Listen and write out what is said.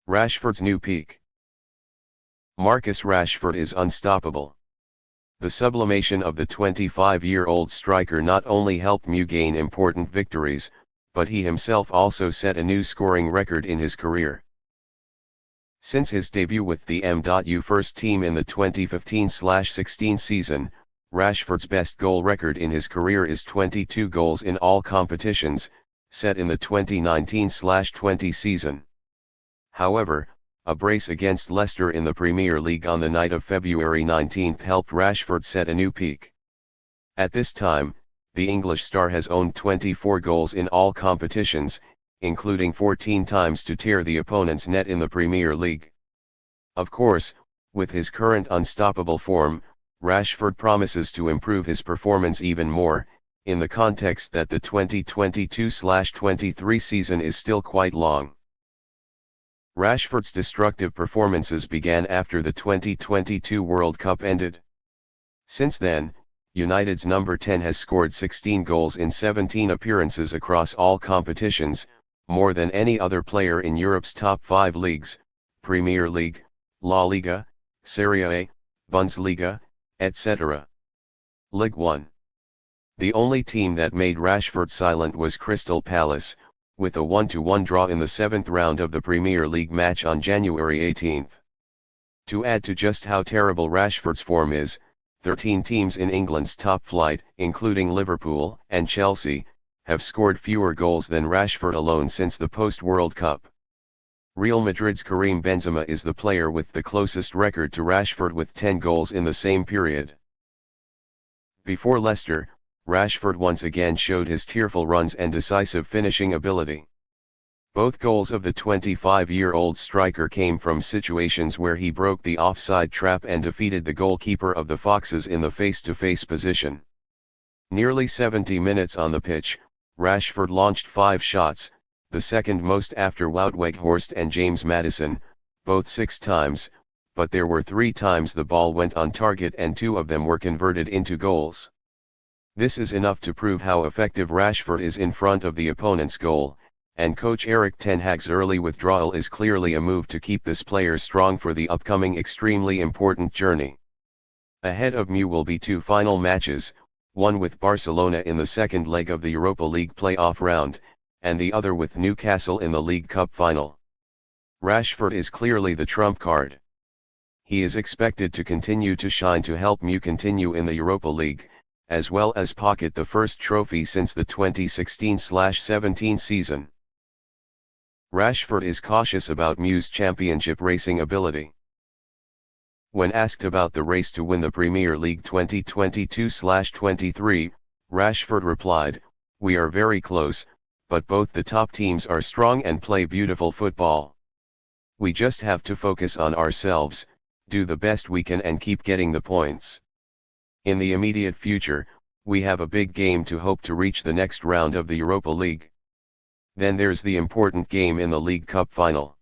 Rashford's new peak. Marcus Rashford is unstoppable. The sublimation of the 25-year-old striker not only helped MU gain important victories, but he himself also set a new scoring record in his career. Since his debut with the MU first team in the 2015-16 season, Rashford's best goal record in his career is 22 goals in all competitions, set in the 2019-20 season. However, a brace against Leicester in the Premier League on the night of February 19 helped Rashford set a new peak. At this time, the English star has owned 24 goals in all competitions, including 14 times to tear the opponent's net in the Premier League. Of course, with his current unstoppable form, Rashford promises to improve his performance even more, in the context that the 2022-23 season is still quite long. Rashford's destructive performances began after the 2022 World Cup ended. Since then, United's number 10 has scored 16 goals in 17 appearances across all competitions, more than any other player in Europe's top 5 leagues, Premier League, La Liga, Serie A, Bundesliga, etc. Ligue 1. The only team that made Rashford silent was Crystal Palace, with a 1-1 draw in the 7th round of the Premier League match on January 18. To add to just how terrible Rashford's form is, 13 teams in England's top flight, including Liverpool and Chelsea, have scored fewer goals than Rashford alone since the post-World Cup. Real Madrid's Karim Benzema is the player with the closest record to Rashford with 10 goals in the same period. Before Leicester, Rashford once again showed his tearful runs and decisive finishing ability. Both goals of the 25-year-old striker came from situations where he broke the offside trap and defeated the goalkeeper of the Foxes in the face-to-face position. Nearly 70 minutes on the pitch, Rashford launched 5 shots, the second most after Wout Weghorst and James Maddison, both 6 times, but there were 3 times the ball went on target and 2 of them were converted into goals. This is enough to prove how effective Rashford is in front of the opponent's goal, and coach Erik ten Hag's early withdrawal is clearly a move to keep this player strong for the upcoming extremely important journey. Ahead of MU will be 2 final matches, one with Barcelona in the second leg of the Europa League playoff round, and the other with Newcastle in the League Cup final. Rashford is clearly the trump card. He is expected to continue to shine to help MU continue in the Europa League, as well as pocket the first trophy since the 2016-17 season. Rashford is cautious about MU's championship racing ability. When asked about the race to win the Premier League 2022-23, Rashford replied, "We are very close, but both the top teams are strong and play beautiful football. We just have to focus on ourselves, do the best we can and keep getting the points. In the immediate future, we have a big game to hope to reach the next round of the Europa League. Then there's the important game in the League Cup final.